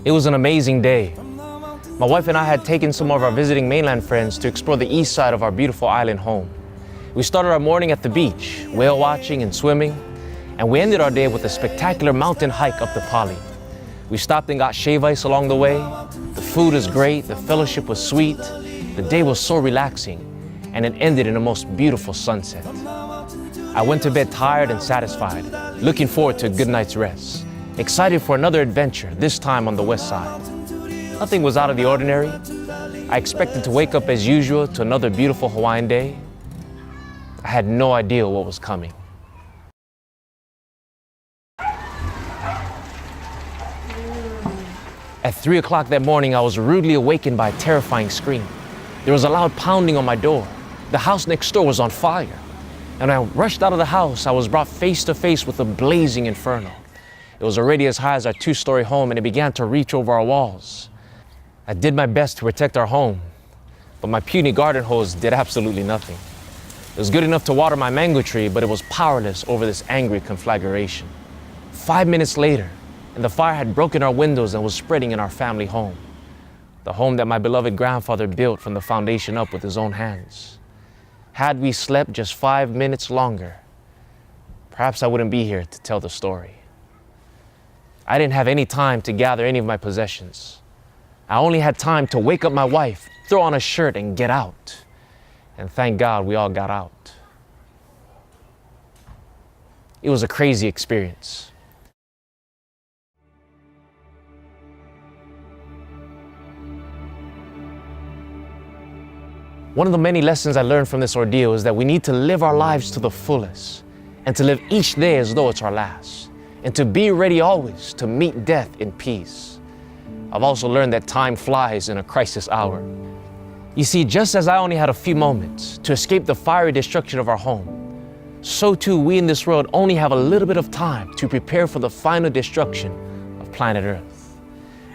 It was an amazing day. My wife and I had taken some of our visiting mainland friends to explore the east side of our beautiful island home. We started our morning at the beach, whale watching and swimming, and we ended our day with a spectacular mountain hike up the Pali. We stopped and got shave ice along the way. The food was great, the fellowship was sweet, the day was so relaxing, and it ended in a most beautiful sunset. I went to bed tired and satisfied, looking forward to a good night's rest, excited for another adventure, this time on the west side. Nothing was out of the ordinary. I expected to wake up as usual to another beautiful Hawaiian day. I had no idea what was coming. At 3 o'clock that morning, I was rudely awakened by a terrifying scream. There was a loud pounding on my door. The house next door was on fire. And when I rushed out of the house, I was brought face to face with a blazing inferno. It was already as high as our 2-story home, and it began to reach over our walls. I did my best to protect our home, but my puny garden hose did absolutely nothing. It was good enough to water my mango tree, but it was powerless over this angry conflagration. 5 minutes later, and the fire had broken our windows and was spreading in our family home. The home that my beloved grandfather built from the foundation up with his own hands. Had we slept just 5 minutes longer, perhaps I wouldn't be here to tell the story. I didn't have any time to gather any of my possessions. I only had time to wake up my wife, throw on a shirt, and get out. And thank God we all got out. It was a crazy experience. One of the many lessons I learned from this ordeal is that we need to live our lives to the fullest and to live each day as though it's our last, and to be ready always to meet death in peace. I've also learned that time flies in a crisis hour. You see, just as I only had a few moments to escape the fiery destruction of our home, so too we in this world only have a little bit of time to prepare for the final destruction of planet Earth.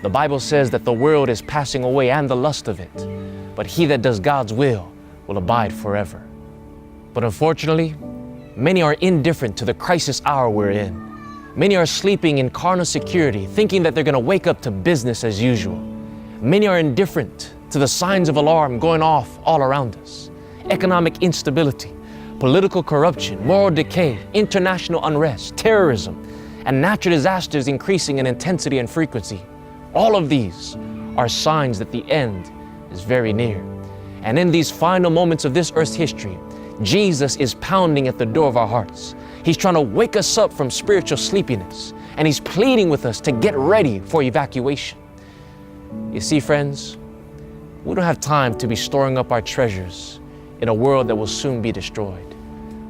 The Bible says that the world is passing away and the lust of it, but he that does God's will abide forever. But unfortunately, many are indifferent to the crisis hour we're in. Many are sleeping in carnal security, thinking that they're going to wake up to business as usual. Many are indifferent to the signs of alarm going off all around us. Economic instability, political corruption, moral decay, international unrest, terrorism, and natural disasters increasing in intensity and frequency. All of these are signs that the end is very near. And in these final moments of this earth's history, Jesus is pounding at the door of our hearts. He's trying to wake us up from spiritual sleepiness, and he's pleading with us to get ready for evacuation. You see, friends, we don't have time to be storing up our treasures in a world that will soon be destroyed.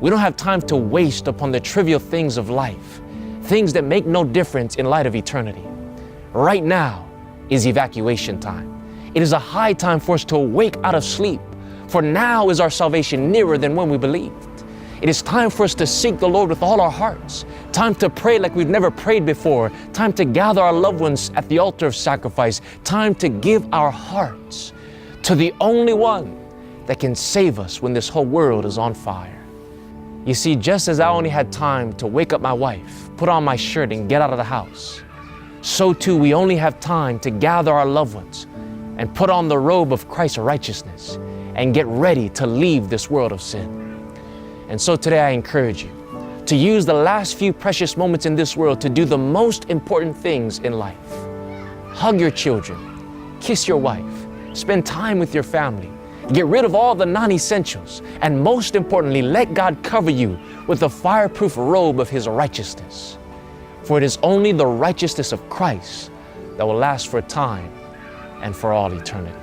We don't have time to waste upon the trivial things of life, things that make no difference in light of eternity. Right now is evacuation time. It is a high time for us to awake out of sleep, for now is our salvation nearer than when we believed. It is time for us to seek the Lord with all our hearts, time to pray like we've never prayed before, time to gather our loved ones at the altar of sacrifice, time to give our hearts to the only one that can save us when this whole world is on fire. You see, just as I only had time to wake up my wife, put on my shirt, and get out of the house, so too we only have time to gather our loved ones and put on the robe of Christ's righteousness and get ready to leave this world of sin. And so today I encourage you to use the last few precious moments in this world to do the most important things in life. Hug your children, kiss your wife, spend time with your family, get rid of all the non-essentials, and most importantly, let God cover you with the fireproof robe of his righteousness. For it is only the righteousness of Christ that will last for time and for all eternity.